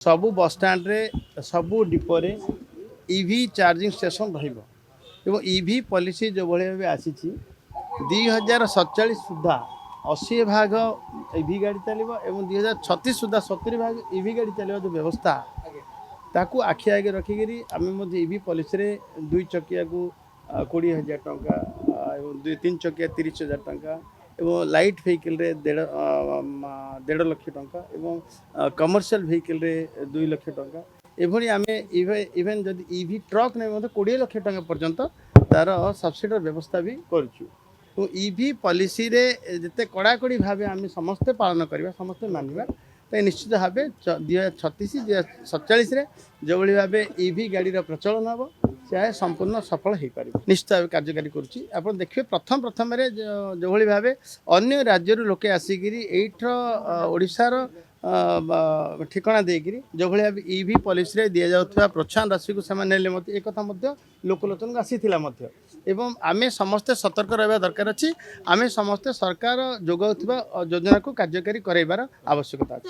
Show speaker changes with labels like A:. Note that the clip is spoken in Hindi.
A: सबु बस स्टैंड रे सबु डिपो रे ईवी चार्जिंग स्टेशन रहिबो ईवी पॉलिसी जो भले भाव आसी 2047 सुधा 80% ईवी गाड़ी चलो और 2036 सुधा 70% ईवी गाड़ी चलो जो व्यवस्था ताकू आखि आगे रखिकी आम ईवी पॉलिसी रे 2 चकिया को 20,000 टंका दुई 3 चकिया 30,000 टंका एवं लाइट व्हीकल रे 1.5 लाख टंका एवं कमर्शियल व्हीकल रे 2 लाख टंका एभली आम इवेन जदि ईवी ट्रक नहीं 20 लाख टंका पर्यंत तार सब्सिडी व्यवस्था भी करूँ। तो ईवी पॉलिसी रे जिते कड़ाकड़ी भाव आम समस्ते पालन करवा समस्ते मानवा तो निश्चित भाव 2036 2047 जो भाव ईवी गाड़ी प्रचलन हम से संपूर्ण सफल हो पार निश्चित भाव कार्यकारी करुच्ची। आप देखिए प्रथम प्रथम जो भाव अन्य राज्य लोके आसिक ओडार ठिकना देकर जो भाव ईवी पॉलिसी दि जाऊा प्रोत्साहन राशि को से एक लोकलोचन आसी एवं आमे समस्ते सतर्क रहा दरकार अच्छी आमे समस्ते सरकार जोगाउथिबा योजना को कार्यकारी कराइबार आवश्यकता अछि।